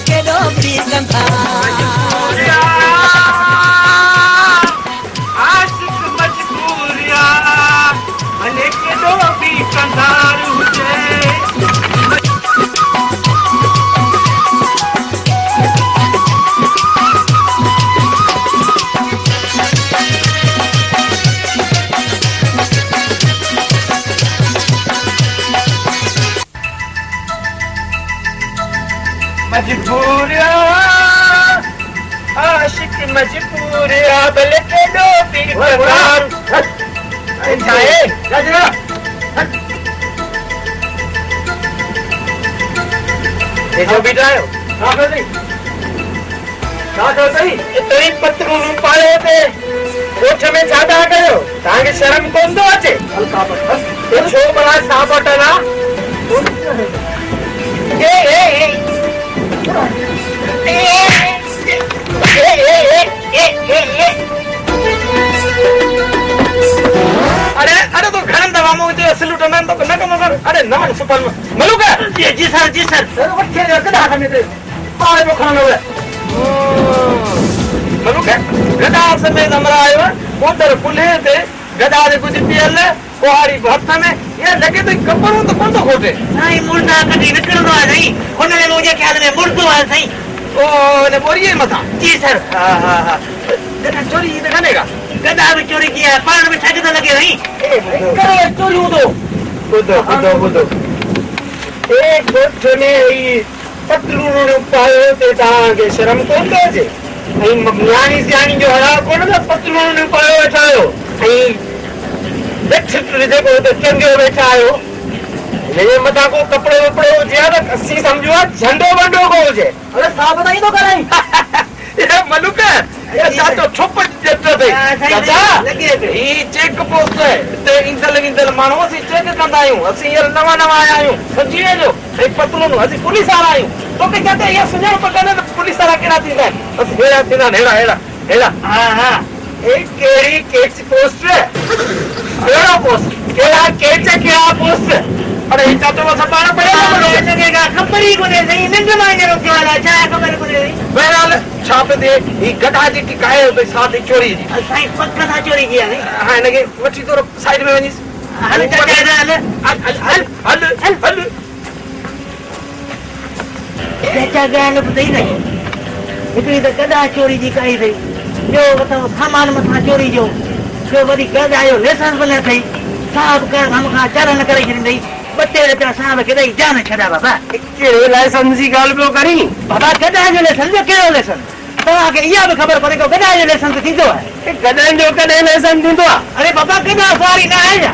केॾो बि कंदा आशिक मजबूरिया भले केॾो बि कंदार हुजे मजबूरिया आशिक मजबूरिया भले केॾो बि कंदार जो भी जायो इतनी पतलून पाए थे कोठ में ज्यादा कयो ताके शर्म कोन तो अचे ये छो बड़ा सापट ना ए अरे अरे तो घरन दवा मुझे सलूट में तो न कम कर अरे नमन सुपल मलुक जी सर वठे कदा खने ते पाए वो खानो है मलुक गदा समय हमरा आयो उधर पुले ते गदा जे कुछ पियल कोहारी हथ में ये लगे तो कपड़ो तो कोन तो खोटे नहीं मुर्दा कदी विकरनो है नहीं उन्हें मुझे ख्याल में मुर्दो है सही ओ ने बोरिए मथा जी सर हां देखा चोरी दिखानेगा गदा भी चोरी किया पान में ठग तो लगे नहीं करो चोरी बुदो एक गोठ में ई पतलून पायो ते ताके शर्म कोन तो जे आई मम्यानी सियानी जो हरा कोन तो पतलून पायो वेठायो आई देख देखो तो चंगे बैठा आयो ये मता को कपड़े वपड़े हो ज्यादा कसी समझो झंडो बंडो को हो जे अरे साहब बताई तो कराई ये मलुक ये तो छुप जट थे चाचा ई चेक पोस्ट है ते इंदल मानो सी चेक कंदा आयो असि यार नवा आया आयो समझी जो एक पतलून असि पुलिस वाला आयो तो के जाते ये सुझाव पकड़ने पुलिस वाला केड़ा थींदा बस हेड़ा थींदा हेड़ा हां एक केड़ी केक्स पोस्ट है केड़ा पोस्ट केड़ा केच केड़ा पोस्ट अरे इतना तो बस पाना पड़ेगा लगेगा खबर ही कोने सही निंद मांगे रोके वाला क्या खबर कोने बहरहाल छाप दे ई गधा जी की काहे पे साथ चोरी जी साईं पक्का था चोरी किया नहीं हां लगे वठी तो साइड में वनीस हल चाचा गान बताई नहीं इतनी तो गधा चोरी जी काई थई जो बताओ सामान मथा चोरी जो वरी गधा आयो लाइसेंस बने थई साहब का हम का चार न करे छड़ी बटे रुपया साहब के दई जान छड़ा बाबा केड़ो लाइसेंस जी गाल पियो करी बाबा गधा जो लाइसेंस केड़ो लाइसेंस तवा के इया भी खबर पड़े को गधा जो लाइसेंस थींदो है गधा जो कदे लाइसेंस थींदो अरे बाबा गधा सवारी ना है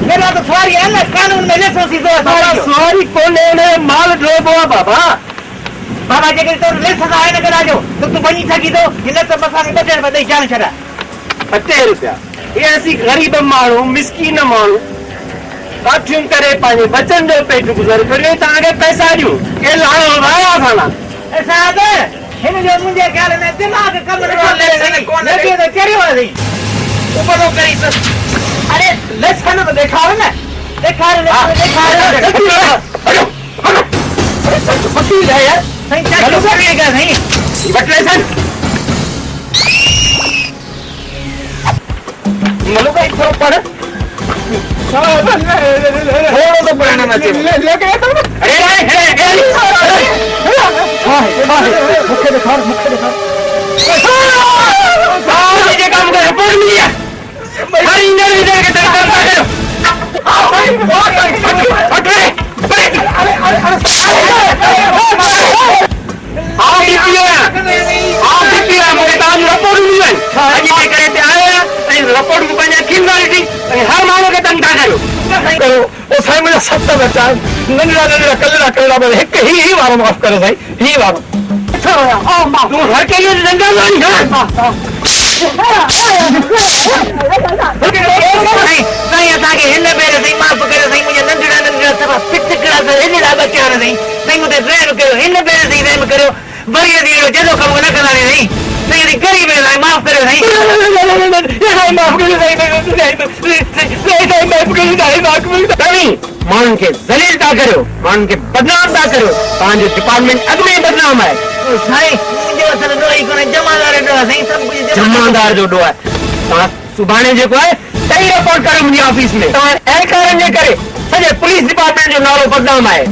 मेरा तो सवारी है ना कानून में लाइसेंस थींदो है सवारी कोने ने माल ड्रोबो बाबा बाबा जे तो लाइसेंस आए न गधा जो तो तू बनी सकी तो हिन तो बसा के बटे बदई जान छड़ा 50 रुपया ये ऐसी गरीब मानू मिस्कीन मानू काठियूं करे पानी बचन जो पेट गुजर करे ताके पैसा दियो के लायो वाया थाना ऐसा है हिन जो मुझे ख्याल में दिमाग कम न ले लगे तो केरी वाली ऊपर तो करी अरे लेसन तो दिखाओ ना दिखा अरे पति है यार सही चालू करिएगा नहीं बट लेसन मलो का इधर ऊपर थोड़ा तो पुराना मचे लेके तो अरे मुख्य दिखा ये काम कर पड़ लिया भाई इधर के तरफ करो अरे मुझे ताज रपोड़ मिलन अजी के करे ते आया रपोड़ को बना क्रिमिनलिटी हर मानो के तंग करो करो ओ साईं मुझे सत्य बचा नंदरा कलरा बे एक ही वारो माफ करो भाई ही वारो अच्छा आ मां तू हर के लिए दंगा नहीं है नहीं आता के हिन बेरे सही माफ करो सही मुझे नंदरा सब पिट करा से हिन ला बचा नहीं सही मुझे रहम करो हिन बेरे सही रहम करो बढ़िया दी जदो कम न कराने नहीं नहीं गरीब है माफ करो नहीं माफ करो नहीं माण्हुनि खे ज़लील था करियो, माण्हुनि खे बदनाम था करियो, तव्हांजो डिपार्टमेंट अॻु में ई बदनाम आहे। साईं मुंहिंजो असर ॾोह ई कोन्हे, जमादार जो ॾोह आहे साईं, सभु कुझु जमादार जो ॾोह आहे। तव्हां सुभाणे जेको आहे सही रिपोर्ट करियो मुंहिंजी ऑफिस में। तव्हां एहकारनि जे करे सॼे पुलिस डिपार्टमेंट जो नालो बदनाम आहे।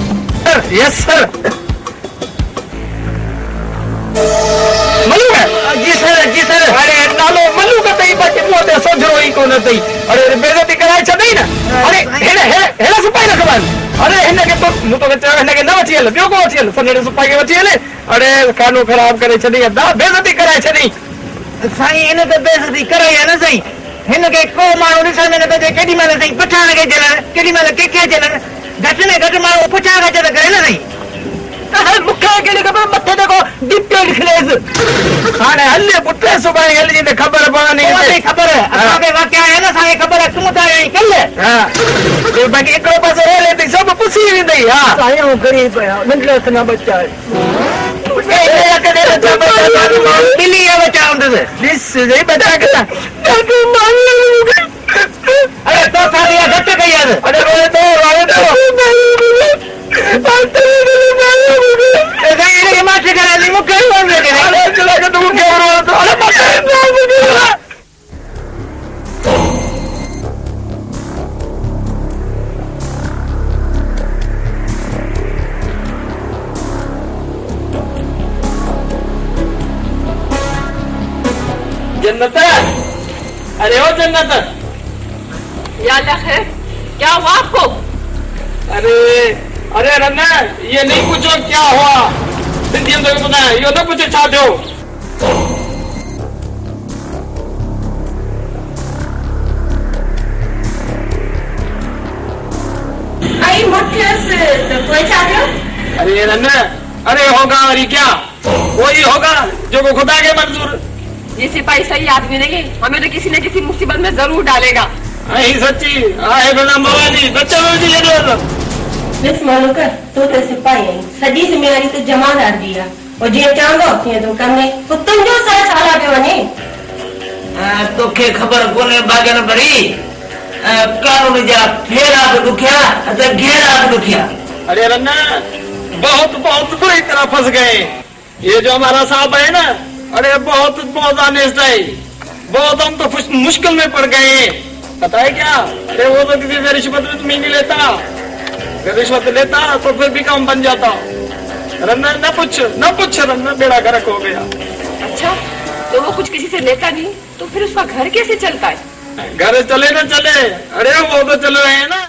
सर, यस सर। मलूक है? जी सर, जी सर। अरे नालो मलूक अथई, बाक़ी मूं वटि सोझरो ई कोन अथई। अरे बेइज़ती कराए छॾई न। अरे हेड़ा सिपाही रखबनि। अरे हिनखे तो मूं तोखे चयो हिनखे न वठी हल, ॿियो को वठी हल, सनेड़े सिपाही खे वठी हले। अरे खानो ख़राब करे छॾी, अदा बेइज़ती कराए छॾी। साईं हिन त बेइज़ती कराई आहे न साईं। हिनखे को माण्हू ॾिसण में नथो अचे, केॾी महिल साईं पुठियां लॻे चलनि, केॾी महिल कंहिंखे अचनि, घटि में घटि माण्हू पुठियां खां करे न साईं। मूंखे कहिड़ी ख़बर, मथे ते को डिप्टी लिखलेसि। हाणे हल पुट, सुभाणे हली त ख़बर पवंदी। ख़बर असांखे वाक़िया आहे न, असांखे ख़बर आहे, तूं त आई कल। हा बाक़ी हिकिड़ो पासो हले थी, सभु पुसी वेंदई। हा साईं ग़रीब नंढड़े न बचा बिली बचा हूंदसि। ॾिस बचा कंदा। अरे तो सारी घटि कई आहे। अरे रोए थो, रोए थो। जन्नत, अरे ओ जन्नत, या अल्लाह खैर, क्या हुआ आपको? अरे रन्ना, ये नहीं पूछो क्या हुआ, सिंधी में पता है, यो न पूछे छा थियो। आई मुठियस तो कोई छा थियो? अरे रन्ना, अरे होगा वरी क्या, वही होगा जो को खुदा के मंजूर। ये सिपाही सही आदमी नहीं है, हमें तो किसी न किसी मुसीबत में जरूर डालेगा। आई सच्ची आहे बिना मवाली बच्चा जी ये दो। मिस मालूक तो सिपाही है, सजी जिम्मेदारी तो जमादार दी है, और जे चांदो थे तो करने कुत्तन जो सर साला पे वने। तोखे ख़बर कोने बागन भरी कानून जा फेरा बि ॾुखिया त घेरा बि ॾुखिया। अरे रन्ना, बहुत बहुत बुरी तरह फंस गए। ये जो हमारा साहब है ना, अरे बहुत बहुत ऑनेस्ट है, बहुत हम तो मुश्किल में पड़ गए। पता है क्या, अरे वो तो किसी से रिश्वत नहीं लेता, अगर रिश्वत लेता तो फिर भी काम बन जाता। रन्ना न पूछ रन्ना, बेड़ा गर्क हो गया। अच्छा, तो वो कुछ किसी से लेता नहीं, तो फिर उसका घर कैसे चलता है? घर चले न चले, अरे वो तो चल रहे हैं ना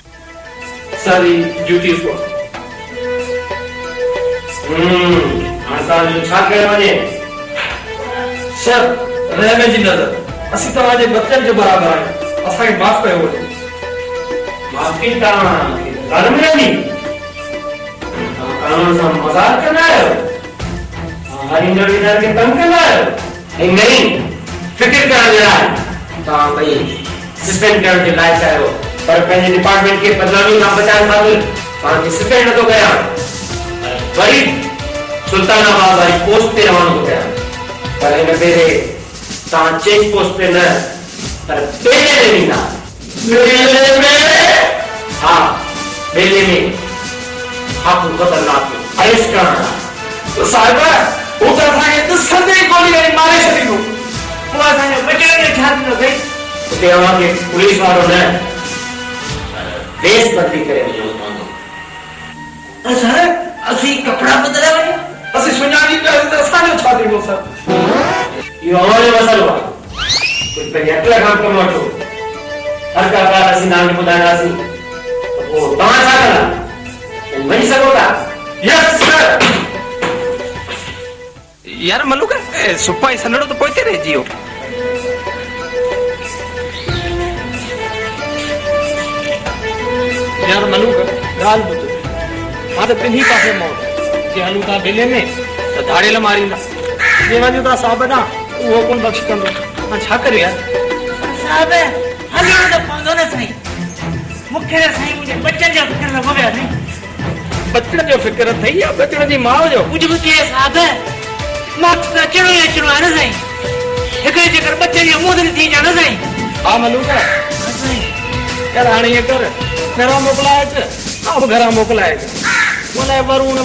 सारी ड्यूटीज को। असांजो छा कयो वञे? सर, रहमे जी नज़र असीं तव्हांजे बचन जे बराबर आहियूं, असांखे माफ़ कयो वञे। माफ़ी तव्हां ज़ालिम आहियो, कानून सां मज़ाक कंदा आहियो, हर इंडिविजुअल खे तंग कंदा आहियो। ऐं नहीं फिक्र करण जे लाइ तव्हां भई सस्पेंड करण जे लाइक़ आहियो, पर पंहिंजे डिपार्टमेंट खे बदनामी खां बचाइण ख़ातिर तव्हांखे सस्पेंड नथो कयां, वरी सुल्तानाबाद वारी पोस्ट ते रवानो थो कयां। पर हिन भेरे तव्हां चेक पोस्ट ते न, पर बेले में वेंदा। बेले में? हा, बेले में हाकू ख़तरनाक अरेस्ट करण। तो साहिब वो तो असांखे ॾिसंदे ई गोली हणी मारे छॾींदो। पोइ असांजो बचण में छा थींदो भई? उते अव्हांखे पुलिस वारो न, ड्रेस बदली करे वञणो पवंदो। सर, असीं कपिड़ा बदिले वञूं? असीं सुञाणी पिया त असांजो छा थींदो सर? इहो अवां जो मसइलो आहे, कुझु पंहिंजे अक़ल खां कमु वठो। हर का ॻाल्हि असीं तव्हांखे ॿुधाईंदासीं, त पोइ तव्हां छा कंदा? वञी सघो था? यस सर। यार मलूक सुपाई सनड़ो तो पोइते रहिजी वियो। यार मलूक ॻाल्हि ॿुधो, मां त ॿिन्ही पासे मौत, जे हलूं था बेले में त धाड़ेल मारींदा, जे वञूं था साहिब ॾांहुं उहो कोन बख़्श कंदो। मां छा करियो यार? साहब हलियो तो पवंदो न साईं, मूंखे न साईं मुंहिंजे बचन जो फिक्र न पवे साईं। बचन जो फिक्र अथई या बचन जी माउ जो? कुझु बि थिए साहब, मां त अचणो ई अचणो आहे न साईं, हिकिड़े चकर बचन जो मुंहुं थी वञा न साईं। हा मलूक, यार हाणे ईअं कर, पहिरों मोकिलाए अच, अब घर मोकलाएगा बोला वरुण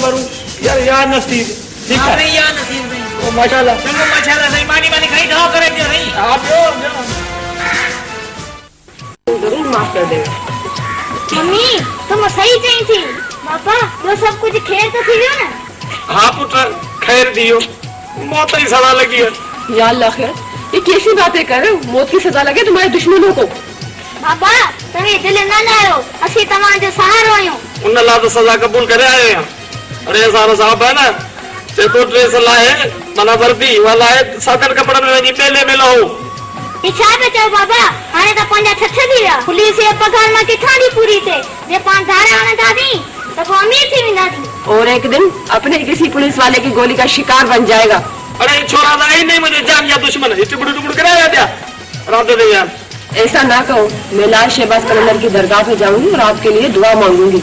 यार नसीब ठीक है नहीं यार नसीब नहीं ओ माशाल्लाह चलो माशाल्लाह नहीं मानी खाई ढो करे जो नहीं आप जरूर माफ कर देगा। मम्मी तुम सही चई थी पापा वो सब कुछ खेर तो थी ना। हाँ पुत्र खैर दियो मौत ही सजा लगी है। या अल्लाह खैर, ये कैसी बातें कर रहे हो? मौत की सजा लगे तुम्हारे दुश्मनों को। पापा तुम्हें दिल न लायो असि तमाम जो सहारो आयो उन अल्लाह तो सजा कबूल करे आए हैं। अरे सारा साहब है ना ते तो ड्रेस लाए मना वर्दी वाला है सादर कपड़ा में वही मेले में लो इच्छा पे चो बाबा हाने तो पंजा छछ दिया पुलिस ये पगार में किथा दी पूरी थे जे पांच धारा आने दादी तो वो अमीर थी भी ना थी। और एक दिन अपने किसी पुलिस वाले की गोली का शिकार बन जाएगा। अरे छोरा ना ही नहीं मुझे जान या दुश्मन है टुकड़ टुकड़ कराया दिया रात दे यार। ऐसा ना कहो, मैं लाल शहबाज कलंदर की दरगाह पे जाऊंगी और आपके लिए दुआ मांगूंगी।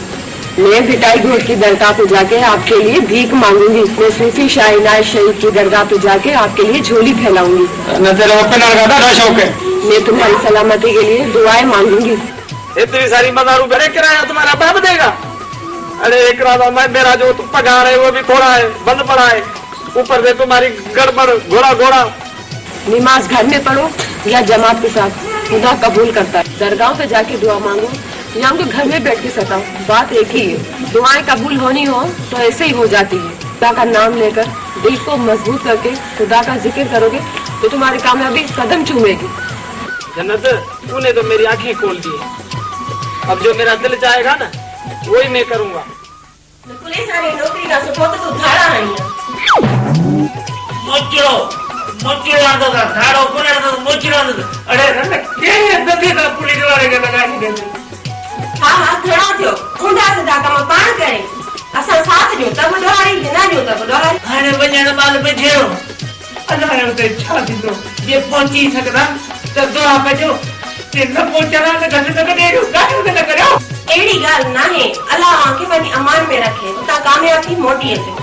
मैं भिटाई घोट की दरगाह पे जाके आपके लिए भीख मांगूंगी। मैं सूफी शाह इनायत शरीफ की दरगाह पे जाके आपके लिए झोली फैलाऊंगी। मैं तुम्हारी सलामती के लिए दुआएं मांगूंगी। इतनी सारी मदारू भरे किराया तुम्हारा बाप देगा। अरे एक रात मेरा जो तुम पगार है वो भी थोड़ा है बंद पड़ा है ऊपर से तुम्हारी गड़बड़ घोड़ा नमाज घर में पढ़ो या जमात के साथ, खुदा कबूल करता है। दरगाह पे जाके दुआ मांगो या उनको घर में बैठ के सताओ, बात एक ही है। दुआएं कबूल होनी हो तो ऐसे ही हो जाती है। खुदा का नाम लेकर दिल को मजबूत करके खुदा का जिक्र करोगे तो तुम्हारी कामयाबी कदम चूमेगी। जन्नत तूने तो मेरी आंखें खोल दी है। अब जो मेरा दिल चाहेगा ना वही मैं करूँगा। पुलिस वाली नौकरी का सपोर्ट तो धारा नहीं है। मोचरो आंदो का धाड़ो कोने तो मोचरो आंदो अरे रन के दते का पुलिस वाले के लगा के दे हाँ घणो थियो ऊंधा सिधा कम पाण करे असां साथ ॾियो त बि ॾोहारी न ॾियो त बि ॾोहारी। हाणे वञण महिल बि थियो अलाए हुते छा थींदो जे पहुची सघंदा त दुआ कजो ते न पहुचणा त घटि न करियो गाॾी न करियो। अहिड़ी ॻाल्हि नाहे, अलाह तव्हांखे पंहिंजी अमान में रखे तव्हां कामयाब थी मोटी अचो।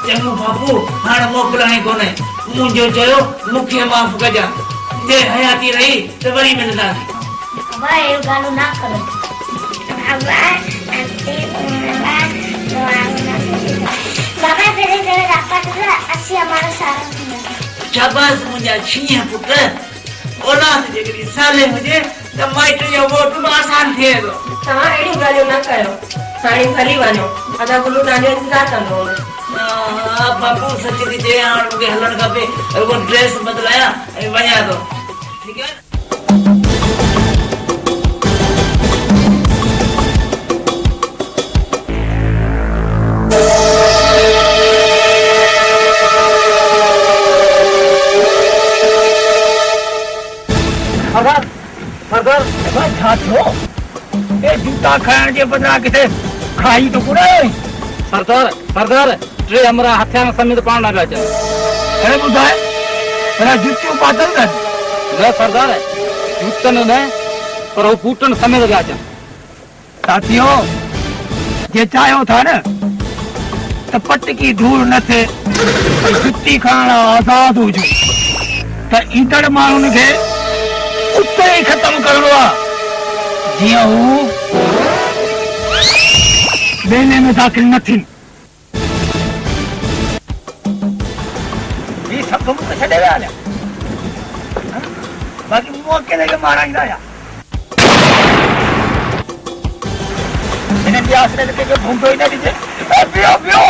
चङो बाबू हाणे मोकिलणी कोन्हे मुंहिंजो चयो मूंखे माफ़ कजां जे हयाती रही त वरी मिलंदासीं। बाबा ये गालो ना करो बाबा बाबा तेरे घर रापा तो असि हमारा सारा शाबाश मुंहिंजा छीह पुट औलाद जेकॾहिं साले हुजे त माइट जो वोट आसान थिए थो। तव्हां अहिड़ियूं ॻाल्हियूं न कयो, हाणे हली वञो, अदा गुलू तव्हांजो इंतज़ार कंदो। बाबू सच थी चए हाणे मूंखे हलणु खपे रुगो ड्रेस बदिलायां ऐं वञा थो ठीकु आहे। जूता खाइण जे बदिरां किथे खाई तो कोन्हे। सरदार टे हमरा हथियार समेत पाण न अचनि। अरे ॿुधाए पर जूतियूं पातल अथनि। न सरदार जूतनि न पर हू बूटनि समेत पिया अचनि। साथियो जे चाहियो था न त पट की धूड़ न थिए जुती खाइण आज़ाद हुजो त ईंदड़ माण्हुनि खे उते ई ख़तम करणो आहे जीअं हू बेने में दाख़िल न थियनि। ही सब तुम तो छड़े हुए आया बाकी वो अकेले के मारा ही आया इन्हें प्यास ने लेके घूम तो ही नहीं दीजिए पियो पियो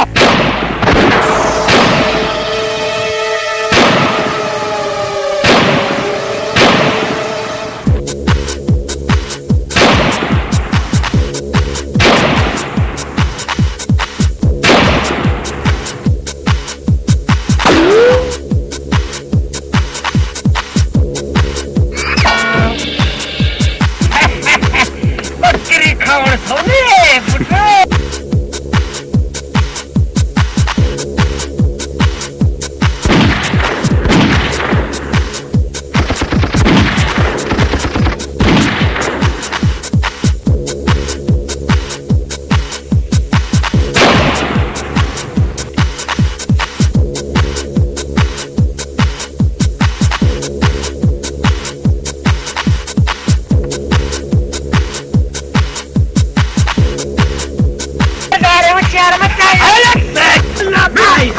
भाई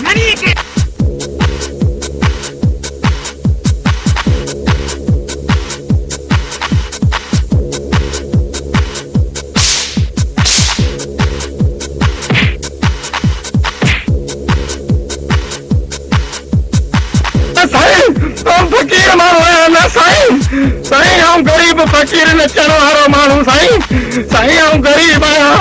घड़ी के फकीर माण्हू आहियां न साईं साईं आऊं ग़रीब फकीर नचण वारो माण्हू साईं साईं आऊं ग़रीब आहियां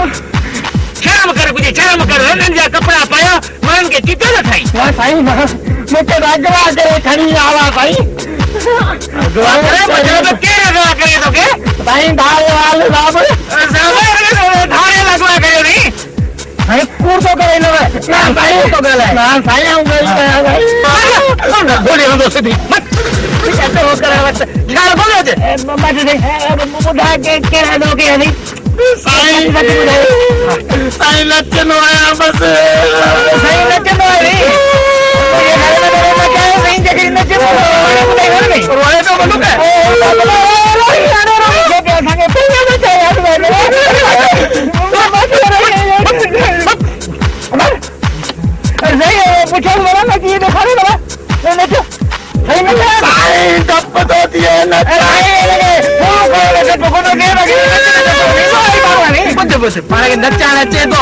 शर्म कर कुझु शर्म कर हिननि जा कपिड़ा पाया माण्हुनि खे चिटो न ठाही न साईं मूंखे अगवा करे खणी आवा साईं अगवा करे केरु अगवा करे तोखे साईं धारे वाल साहिब धारे अगवा कयो नी साईं कूड़ थो करे हिन में न साईं थो ॻाल्हाए न साईं आऊं ग़रीब आहियां साईं गोली हूंदो सिधी साईं नचंदो आहियां बसि साईं नचंदो पुछो बोला न कीअं ॾेखारे भला नचो सही न साईं डप थो थिए न पाण खे नचणु अचे थो